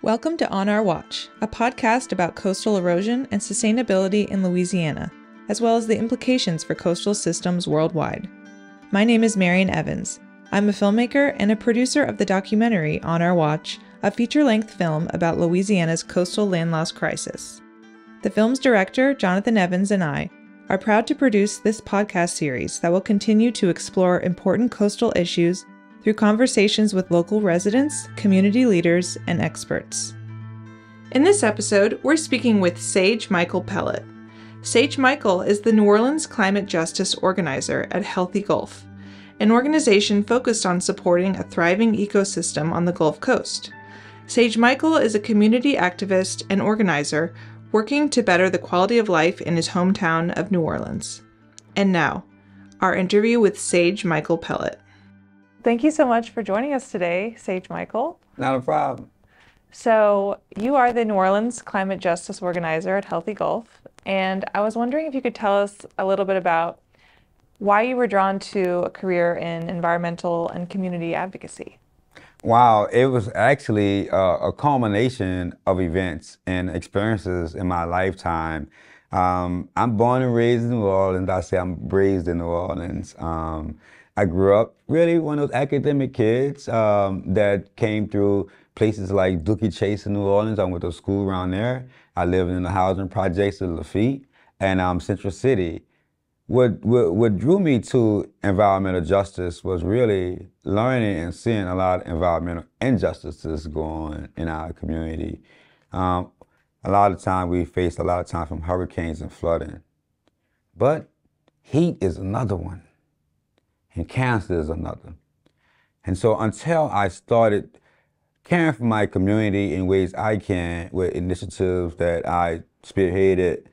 Welcome to On Our Watch, a podcast about coastal erosion and sustainability in Louisiana, as well as the implications for coastal systems worldwide. My name is Marian Evans. I'm a filmmaker and a producer of the documentary On Our Watch, a feature-length film about Louisiana's coastal land loss crisis. The film's director, Jonathan Evans, and I are proud to produce this podcast series that will continue to explore important coastal issues through conversations with local residents, community leaders, and experts. In this episode, we're speaking with Sage Michael Pellet. Sage Michael is the New Orleans climate justice organizer at Healthy Gulf, an organization focused on supporting a thriving ecosystem on the Gulf Coast. Sage Michael is a community activist and organizer working to better the quality of life in his hometown of New Orleans. And now, our interview with Sage Michael Pellet. Thank you so much for joining us today, Sage Michael. Not a problem. So you are the New Orleans climate justice organizer at Healthy Gulf, and I was wondering if you could tell us a little bit about why you were drawn to a career in environmental and community advocacy. Wow, it was actually a culmination of events and experiences in my lifetime. I'm born and raised in New Orleans. I say I'm raised in New Orleans. I grew up really one of those academic kids that came through places like Dookie Chase in New Orleans. I went to school around there. I lived in the housing projects of Lafitte and Central City. What drew me to environmental justice was really learning and seeing a lot of environmental injustices go on in our community. A lot of time we face a lot of time from hurricanes and flooding. But heat is another one. And cancer is another. And so until I started caring for my community in ways I can, with initiatives that I spearheaded,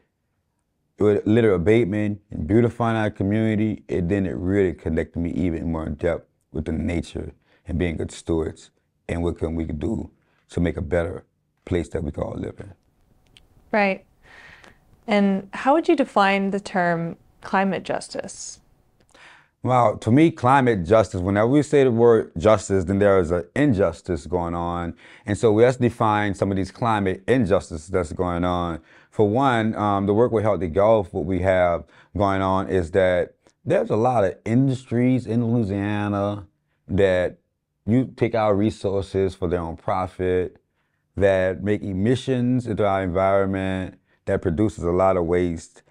with litter abatement and beautifying our community, it really connected me even more in depth with the nature and being good stewards and what we could do to make a better place that we can all live in. Right. And how would you define the term climate justice? Well, to me, climate justice, whenever we say the word justice, then there is an injustice going on. And so let's define some of these climate injustices that's going on. For one, the work with Healthy Gulf, what we have going on is that there's a lot of industries in Louisiana that you take our resources for their own profit, that make emissions into our environment, that produces a lot of waste.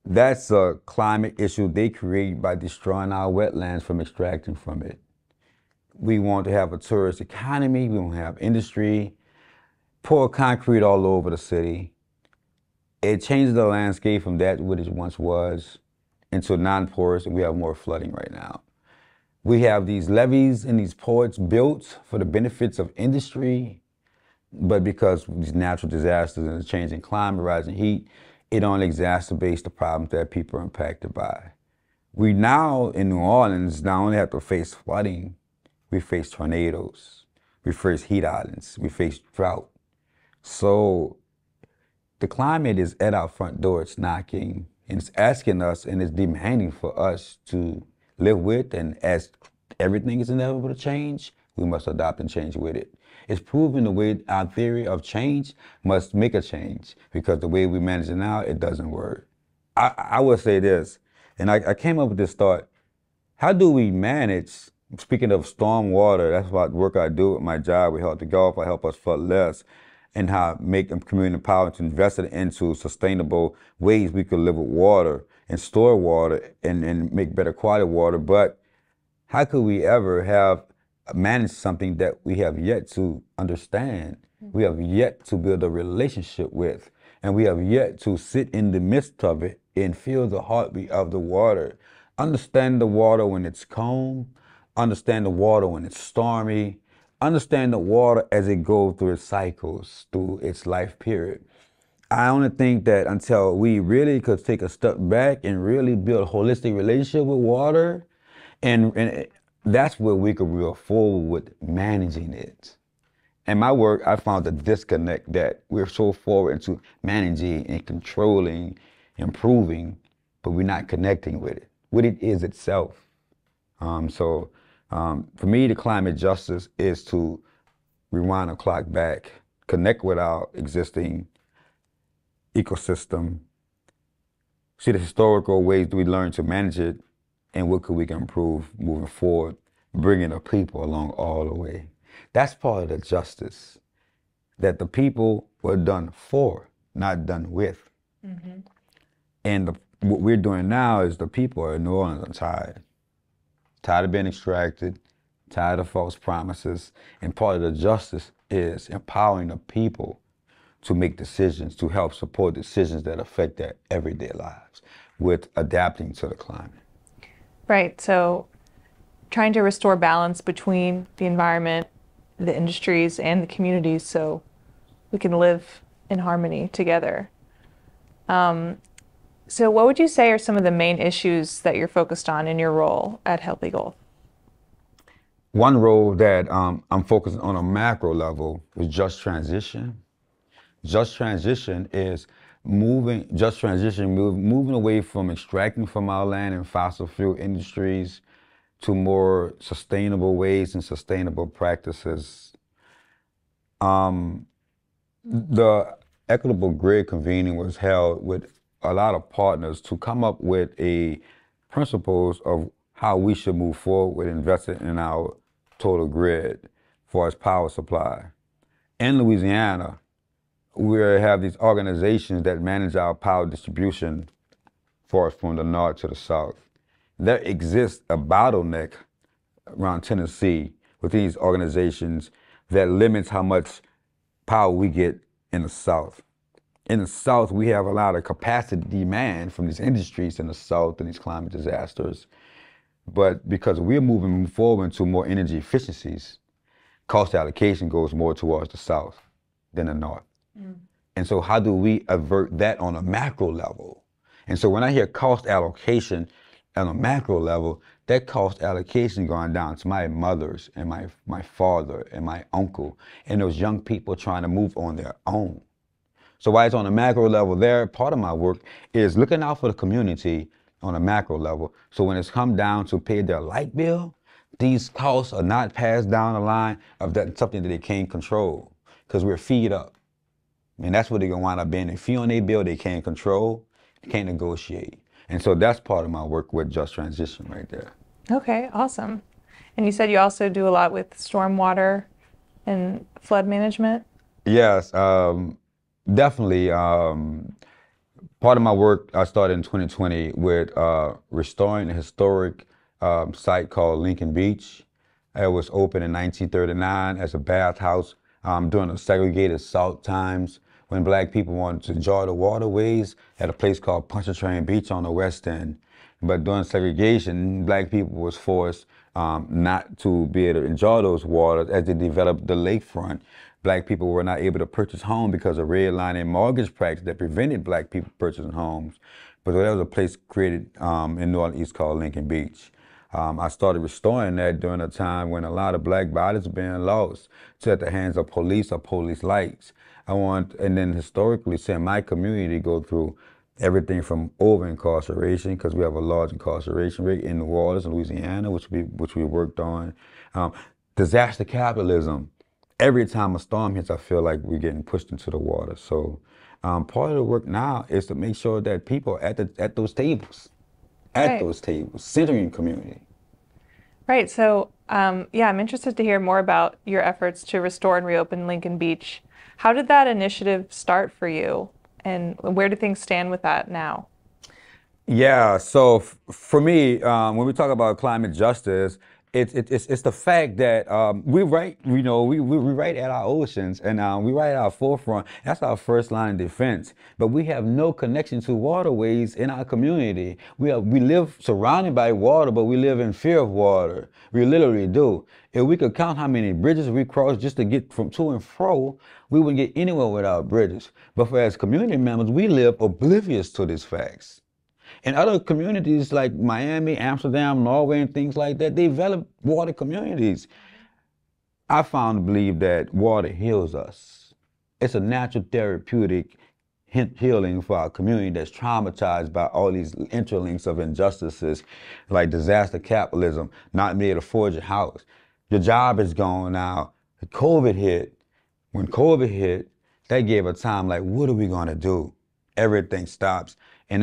That's a climate issue they create by destroying our wetlands from extracting from it. We want to have a tourist economy, we want to have industry, pour concrete all over the city. It changes the landscape from that what it once was into non-porous, and we have more flooding right now. We have these levees and these ports built for the benefits of industry, but because of these natural disasters and the changing climate, rising heat, it only exacerbates the problems that people are impacted by. We now, in New Orleans, not only have to face flooding, we face tornadoes, we face heat islands, we face drought. So the climate is at our front door, it's knocking, and it's asking us and it's demanding for us to live with, and as everything is inevitable to change, we must adopt and change with it. It's proven the way our theory of change must make a change, because the way we manage it now, it doesn't work. I would say this, and I came up with this thought: how do we manage, speaking of storm water, that's what work I do with my job with Healthy Gulf, I help us flood less, and how make them community empowerment to invest it into sustainable ways we could live with water and store water and make better quality water. But how could we ever have manage something that we have yet to understand, we have yet to build a relationship with, and we have yet to sit in the midst of it and feel the heartbeat of the water. Understand the water when it's calm, understand the water when it's stormy, understand the water as it goes through its cycles, through its life period. I only think that until we really could take a step back and really build a holistic relationship with water, and that's where we could move forward with managing it. In my work, I found the disconnect that we're so forward into managing and controlling, improving, but we're not connecting with it, what it is itself. For me, the climate justice is to rewind the clock back, connect with our existing ecosystem, see the historical ways we learn to manage it, and what could we can improve moving forward, bringing the people along all the way. That's part of the justice, that the people were done for, not done with. Mm-hmm. And what we're doing now is the people in New Orleans are tired of being extracted, tired of false promises, and part of the justice is empowering the people to make decisions, to help support decisions that affect their everyday lives with adapting to the climate. Right, so trying to restore balance between the environment, the industries, and the communities so we can live in harmony together. So what would you say are some of the main issues that you're focused on in your role at Healthy Gulf? One role that I'm focused on a macro level is just transition. Just transition is moving away from extracting from our land and fossil fuel industries to more sustainable ways and sustainable practices. The Equitable Grid convening was held with a lot of partners to come up with principles of how we should move forward with investing in our total grid for its power supply. In Louisiana, we have these organizations that manage our power distribution for us from the north to the south. There exists a bottleneck around Tennessee with these organizations that limits how much power we get in the south. In the south, we have a lot of capacity demand from these industries in the south and these climate disasters. But because we're moving forward into more energy efficiencies, cost allocation goes more towards the south than the north. Mm. And so how do we avert that on a macro level? And so when I hear cost allocation on a macro level, that cost allocation going down to my mothers and my father and my uncle and those young people trying to move on their own. So while it's on a macro level there, part of my work is looking out for the community on a macro level. So when it's come down to pay their light bill, these costs are not passed down the line of that something that they can't control because we're feed up. And that's what they're gonna wind up being. If you on their bill they can't control, they can't negotiate. And so that's part of my work with Just Transition right there. Okay, awesome. And you said you also do a lot with stormwater and flood management? Yes, definitely. Part of my work I started in 2020 with restoring a historic site called Lincoln Beach. It was opened in 1939 as a bathhouse during the segregated South times when black people wanted to enjoy the waterways at a place called Pontchartrain Beach on the west end. But during segregation, black people was forced not to be able to enjoy those waters as they developed the lakefront. Black people were not able to purchase homes because of redlining mortgage practice that prevented black people purchasing homes. But there was a place created in New Orleans East called Lincoln Beach. I started restoring that during a time when a lot of black bodies were being lost to at the hands of police or police lights. And then historically seeing my community go through everything from over-incarceration, because we have a large incarceration rate in New Orleans and Louisiana, which we worked on. Disaster capitalism. Every time a storm hits, I feel like we're getting pushed into the water. So part of the work now is to make sure that people are at those tables, centering community. Right. So, yeah, I'm interested to hear more about your efforts to restore and reopen Lincoln Beach. How did that initiative start for you, and where do things stand with that now? Yeah. So for me, when we talk about climate justice, it's the fact that we right at our oceans and we right at our forefront. That's our first line of defense. But we have no connection to waterways in our community. We live surrounded by water, but we live in fear of water. We literally do. If we could count how many bridges we cross just to get from to and fro, we wouldn't get anywhere without bridges. But for as community members, we live oblivious to these facts. In other communities like Miami, Amsterdam, Norway, and things like that, they develop water communities. I found to believe that water heals us. It's a natural therapeutic healing for our community that's traumatized by all these interlinks of injustices like disaster capitalism, not being able to afford your house. Your job is gone now. COVID hit. When COVID hit, that gave a time like, what are we gonna do? Everything stops. And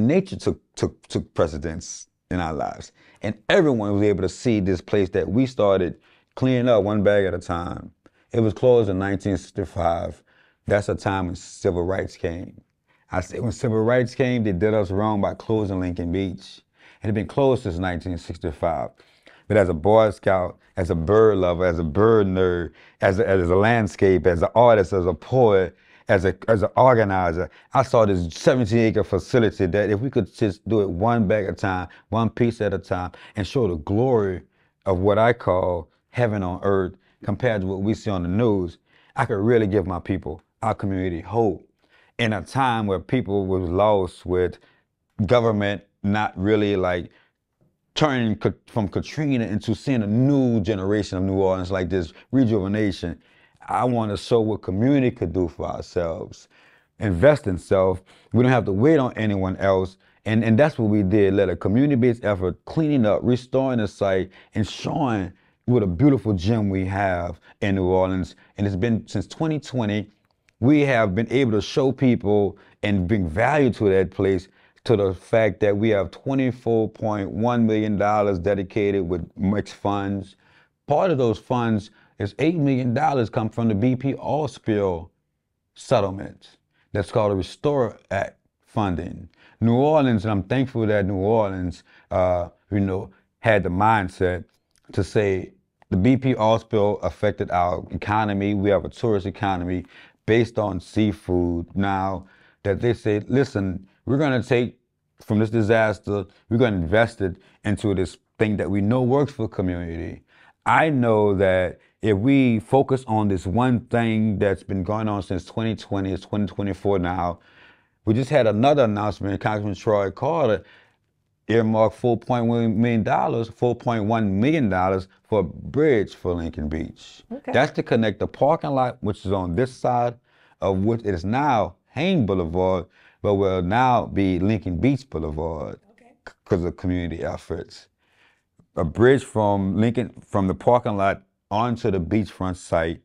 nature took precedence in our lives. And everyone was able to see this place that we started cleaning up one bag at a time. It was closed in 1965. That's a time when civil rights came. I say when civil rights came, they did us wrong by closing Lincoln Beach. It had been closed since 1965. But as a Boy Scout, as a bird lover, as a bird nerd, as a landscape, as an artist, as a poet, as an organizer, I saw this 17-acre facility that if we could just do it one bag at a time, one piece at a time, and show the glory of what I call heaven on earth compared to what we see on the news, I could really give my people, our community, hope in a time where people was lost with government not really like turning from Katrina into seeing a new generation of New Orleans, like this rejuvenation. I want to show what community could do for ourselves. Invest in self. We don't have to wait on anyone else. And that's what we did. Let a community-based effort cleaning up, restoring the site, and showing what a beautiful gem we have in New Orleans. And it's been since 2020, we have been able to show people and bring value to that place, to the fact that we have $24.1 million dedicated with mixed funds. Part of those funds is $8 million come from the BP oil spill settlement. That's called the Restore Act funding. New Orleans, and I'm thankful that New Orleans, had the mindset to say the BP oil spill affected our economy. We have a tourist economy based on seafood now, that they say, listen, we're going to take from this disaster, we're going to invest it into this thing that we know works for community. I know that if we focus on this one thing that's been going on since 2020, it's 2024 now. We just had another announcement, Congressman Troy Carter earmarked $4.1 million for a bridge for Lincoln Beach. Okay. That's to connect the parking lot, which is on this side of what is now Haynes Boulevard, but will now be Lincoln Beach Boulevard because of community efforts. A bridge from the parking lot onto the beachfront site,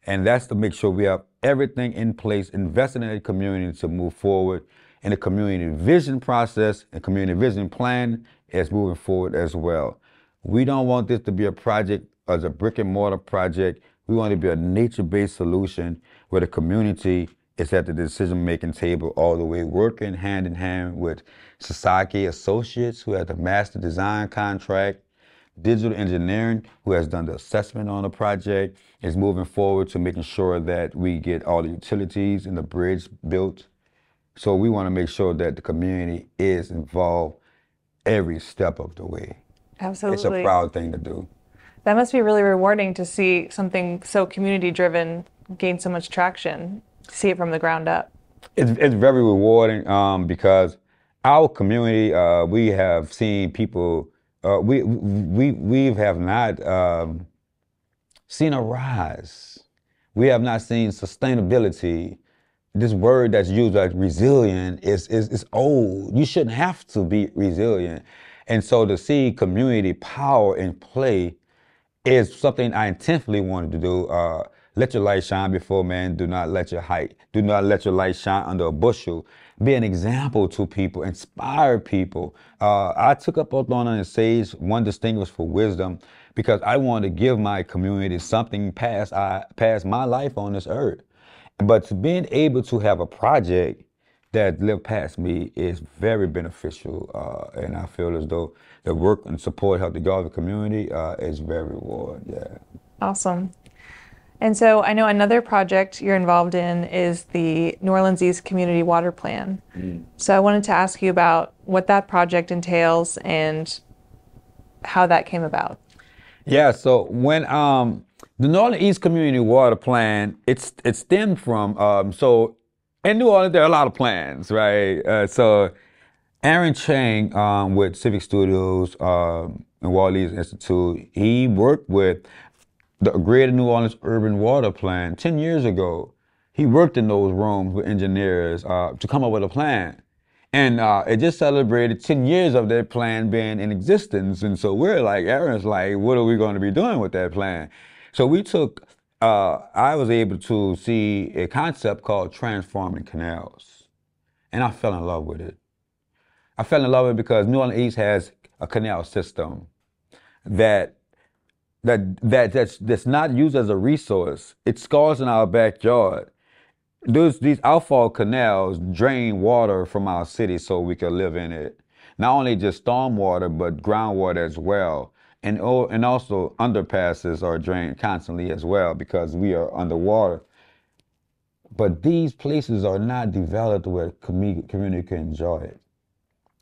and that's to make sure we have everything in place, investing in the community to move forward. And the community vision process and community vision plan is moving forward as well. We don't want this to be a project as a brick and mortar project. We want it to be a nature-based solution where the community is at the decision-making table all the way, working hand in hand with Sasaki Associates, who has the master design contract, digital engineering, who has done the assessment on the project, is moving forward to making sure that we get all the utilities and the bridge built. So we want to make sure that the community is involved every step of the way. Absolutely. It's a proud thing to do. That must be really rewarding to see something so community-driven gain so much traction, to see it from the ground up. It's very rewarding because our community, we have seen people, we have not seen a rise. We have not seen sustainability. This word that's used like resilient is old. You shouldn't have to be resilient. And so to see community power in play is something I intentionally wanted to do. Let your light shine before man. Do not let your light shine under a bushel. Be an example to people, inspire people. I took up on the stage, one distinguished for wisdom, because I wanted to give my community something past my life on this earth. But being able to have a project that lived past me is very beneficial, and I feel as though the work and support help the Garvey community is very rewarding. Yeah. Awesome. And so I know another project you're involved in is the New Orleans East Community Water Plan. So I wanted to ask you about what that project entails and how that came about. Yeah, so when the New Orleans East Community Water Plan, it stemmed from, so in New Orleans there are a lot of plans, right? So Aaron Chang with Civic Studios and Walt Disney Institute, he worked with the Greater New Orleans Urban Water Plan 10 years ago. He worked in those rooms with engineers to come up with a plan. And it just celebrated 10 years of that plan being in existence. And so we're like, Aaron's like, what are we going to be doing with that plan? So we took, I was able to see a concept called transforming canals, and I fell in love with it. I fell in love with it because New Orleans East has a canal system that that's not used as a resource. It scars in our backyard. These outfall canals drain water from our city so we can live in it. Not only just storm water, but groundwater as well. And also underpasses are drained constantly as well because we are underwater. But these places are not developed where community can enjoy it.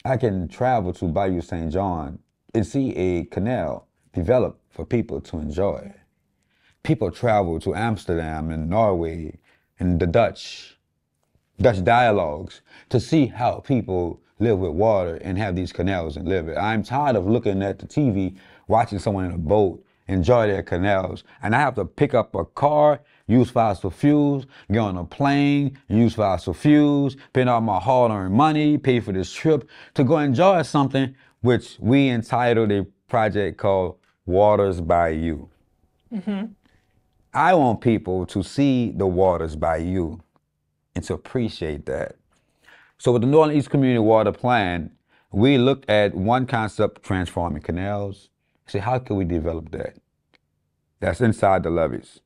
I can travel to Bayou St. John and see a canal developed for people to enjoy. People travel to Amsterdam and Norway and the Dutch dialogues to see how people live with water and have these canals and live it. I'm tired of looking at the TV, watching someone in a boat enjoy their canals, and I have to pick up a car, use fossil fuels, get on a plane, use fossil fuels, spend all my hard-earned money, pay for this trip to go enjoy something which we entitled a project called Waters by You. Mm-hmm. I want people to see the waters by you and to appreciate that. So with the Northern East Community Water Plan, we looked at one concept, transforming canals. Say, how can we develop that? That's inside the levees.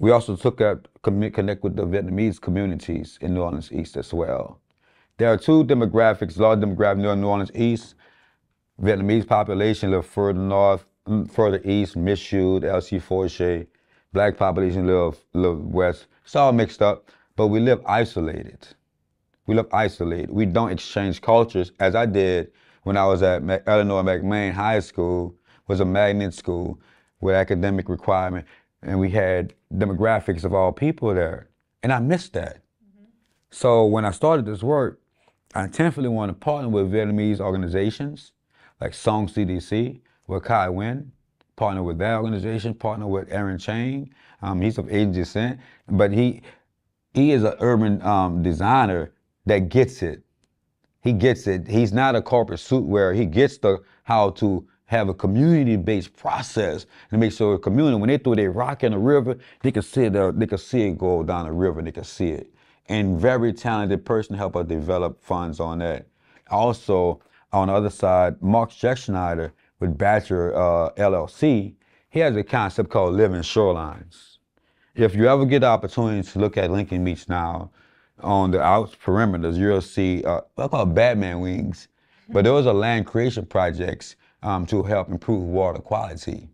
We also took up, connect with the Vietnamese communities in New Orleans East as well. There are two demographics, large demographics in New Orleans East. Vietnamese population live further north, further east, Michoud, LC Forche. Black population live west. It's all mixed up, but we live isolated. We live isolated. We don't exchange cultures as I did when I was at Eleanor McMain High School, was a magnet school with academic requirement, and we had demographics of all people there. And I missed that. Mm-hmm. So when I started this work, I intentionally want to partner with Vietnamese organizations like Song CDC, with Kai Nguyen, partner with that organization, partner with Aaron Chang. He's of Asian descent, but he is an urban designer that gets it. He gets it. He's not a corporate suit wearer. He gets how to have a community-based process to make sure the community, when they throw their rock in the river, they can see it go down the river, they can see it. And very talented person help us develop funds on that. Also, on the other side, Mark Schneider with Batcher LLC, he has a concept called living shorelines. If you ever get the opportunity to look at Lincoln Beach now, on the outer perimeters, you'll see what I call Batman wings, but those are land creation projects to help improve water quality.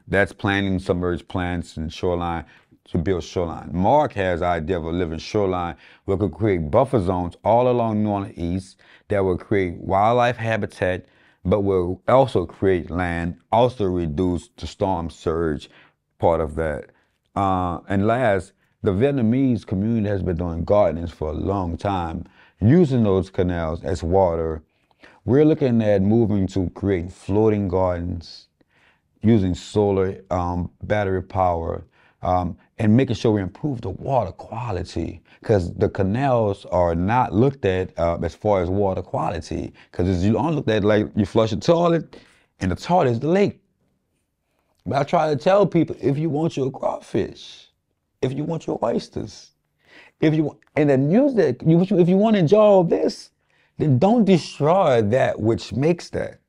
That's planting submerged plants and shoreline to build shoreline. Mark has the idea of a living shoreline where we could create buffer zones all along New Orleans East that will create wildlife habitat, but will also create land, also reduce the storm surge part of that. And last, the Vietnamese community has been doing gardens for a long time, using those canals as water. We're looking at moving to create floating gardens, using solar battery power, and making sure we improve the water quality, because the canals are not looked at as far as water quality, because you only look at like you flush a toilet, and the toilet is the lake. But I try to tell people, if you want your crawfish, if you want your oysters, and then use that, if you want to enjoy all this, then don't destroy that which makes that.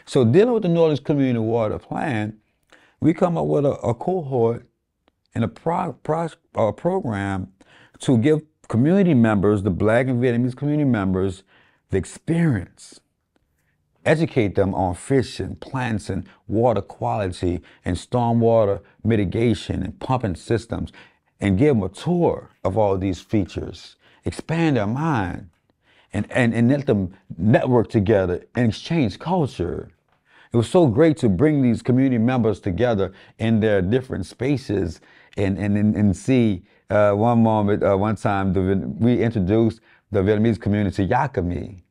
So dealing with the New Orleans Community Water Plan, we come up with a cohort and a program to give community members, the Black and Vietnamese community members, the experience. Educate them on fish and plants and water quality and stormwater mitigation and pumping systems, and give them a tour of all these features. Expand their mind and let them network together and exchange culture. It was so great to bring these community members together in their different spaces and see one time we introduced the Vietnamese community to yakami.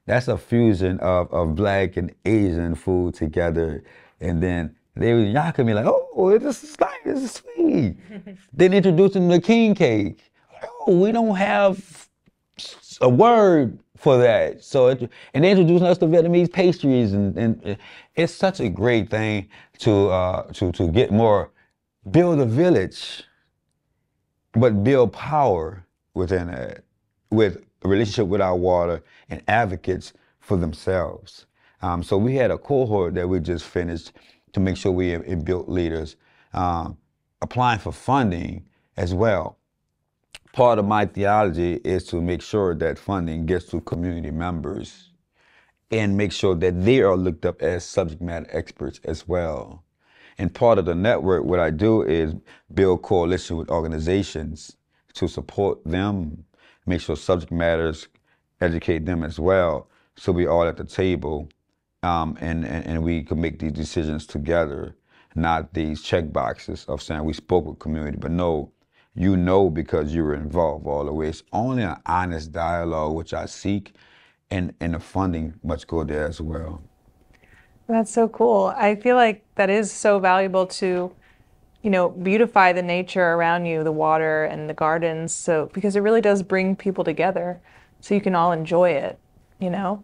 That's a fusion of Black and Asian food together. And then they were yakami like, oh, this is nice, this is sweet. Then introduced them to king cake. Oh, we don't have a word for that. So, and they introducing us to Vietnamese pastries, and it's such a great thing to get more build a village, but build power within it, with a relationship with our water and advocates for themselves. So we had a cohort that we just finished to make sure we built leaders, applying for funding as well. Part of my theology is to make sure that funding gets to community members and make sure that they are looked up as subject matter experts as well. And part of the network, what I do is build coalition with organizations to support them, make sure subject matters educate them as well, so we all at the table, and we can make these decisions together, not these check boxes of saying we spoke with community, but no, you know, because you were involved all the way. It's only an honest dialogue, which I seek, and the funding must go there as well. That's so cool. I feel like that is so valuable to, beautify the nature around you, the water and the gardens, so because it really does bring people together so you can all enjoy it, you know?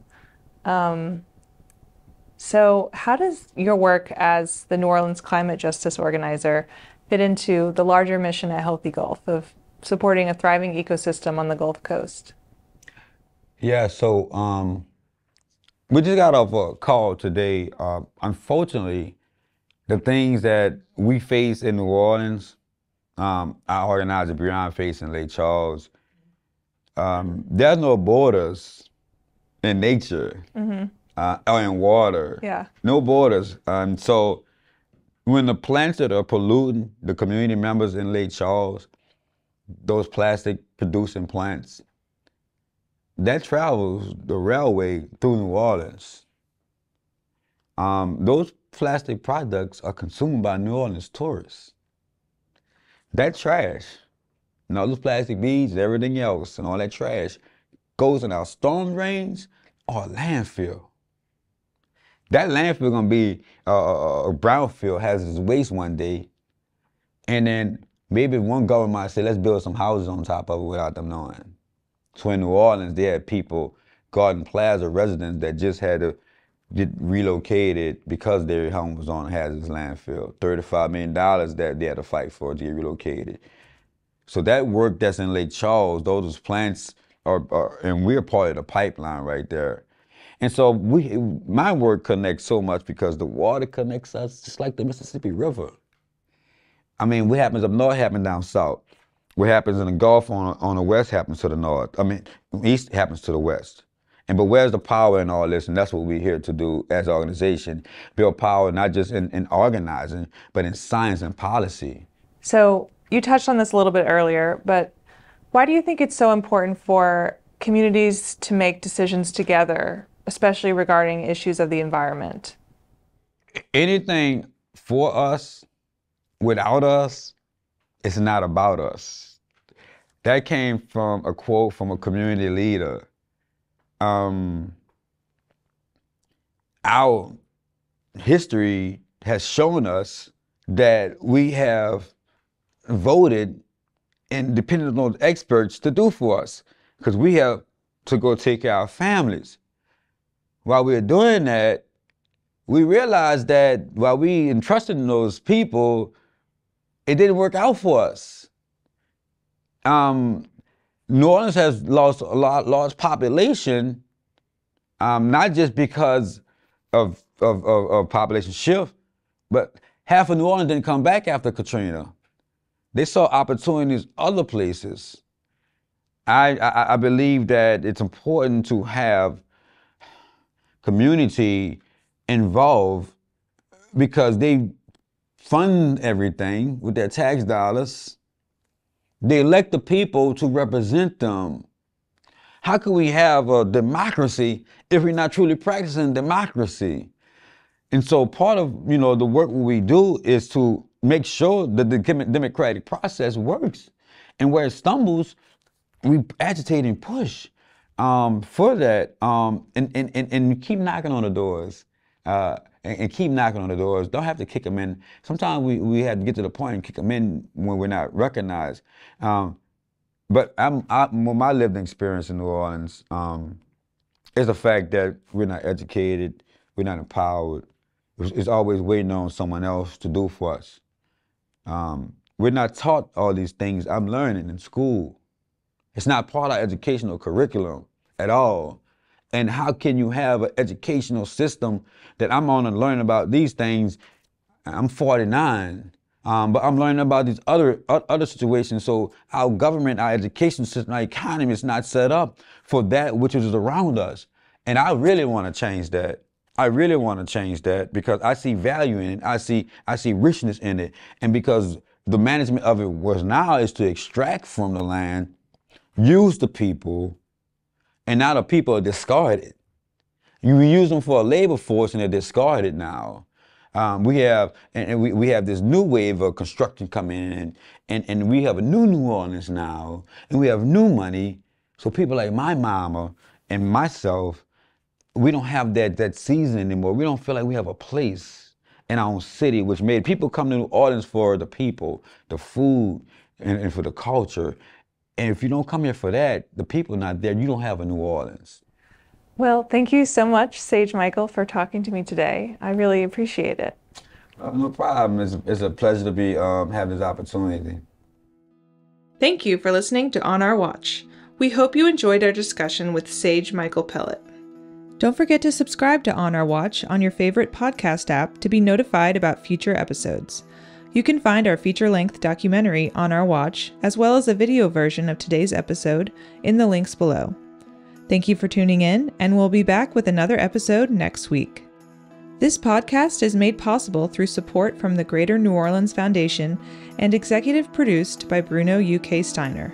So how does your work as the New Orleans Climate Justice Organizer fit into the larger mission at Healthy Gulf of supporting a thriving ecosystem on the Gulf Coast? Yeah, so we just got off a call today. Unfortunately, the things that we face in New Orleans, our organizer Breon faced in Lake Charles, there's no borders in nature or in water. Yeah. No borders. So when the plants that are polluting the community members in Lake Charles, those plastic producing plants, that travels the railway through New Orleans. Those plastic products are consumed by New Orleans tourists. That trash, and all those plastic beads, everything else, and all that trash goes in our storm drains or landfill. That landfill gonna be a brownfield, hazardous waste one day, and then maybe one government might say, let's build some houses on top of it without them knowing. So in New Orleans, they had people, Garden Plaza residents, that just had to get relocated because their home was on a hazardous landfill. $35 million that they had to fight for to get relocated. So that work that's in Lake Charles, those plants are and we're part of the pipeline right there. And so my work connects so much because the water connects us just like the Mississippi River. I mean, what happens up north happens down south. What happens in the Gulf on the west happens to the north. I mean, east happens to the west. But where's the power in all this? And that's what we're here to do as an organization. Build power not just in organizing, but in science and policy. So you touched on this a little bit earlier, but why do you think it's so important for communities to make decisions together, especially regarding issues of the environment? Anything for us, without us, it's not about us. That came from a quote from a community leader. Our history has shown us that we have voted and depended on those experts to do for us, because we have to go take care of our families. While we were doing that, we realized that while we entrusted in those people, it didn't work out for us. New Orleans has lost a large population, not just because of population shift, but half of New Orleans didn't come back after Katrina. They saw opportunities other places. I believe that it's important to have community involved because they fund everything with their tax dollars. They elect the people to represent them. How can we have a democracy if we're not truly practicing democracy? And so part of the work we do is to make sure that the democratic process works. And where it stumbles, we agitate and push for that, and keep knocking on the doors. And keep knocking on the doors. Don't have to kick them in. Sometimes we have to get to the point and kick them in when we're not recognized. But my lived experience in New Orleans is the fact that we're not educated, we're not empowered. It's always waiting on someone else to do for us. We're not taught all these things I'm learning in school. It's not part of our educational curriculum at all. And how can you have an educational system that I'm on and learn about these things? I'm 49, but I'm learning about these other situations. So our government, our education system, our economy is not set up for that which is around us. And I really want to change that. I really want to change that because I see value in it. I see richness in it. And because the management of it was now is to extract from the land, use the people, and now the people are discarded. You use them for a labor force and they're discarded now. We have this new wave of construction coming in, and we have a New Orleans now, and we have new money. So people like my mama and myself, we don't have that season anymore. We don't feel like we have a place in our own city, which made people come to New Orleans for the people, the food, and for the culture. And if you don't come here for that, the people not there, you don't have a New Orleans. Well, thank you so much, Sage Michael, for talking to me today. I really appreciate it. No problem. It's a pleasure to be having this opportunity. Thank you for listening to On Our Watch. We hope you enjoyed our discussion with Sage Michael Pellet. Don't forget to subscribe to On Our Watch on your favorite podcast app to be notified about future episodes. You can find our feature-length documentary On Our Watch, as well as a video version of today's episode, in the links below. Thank you for tuning in, and we'll be back with another episode next week. This podcast is made possible through support from the Greater New Orleans Foundation and executive produced by Bruno UK Steiner.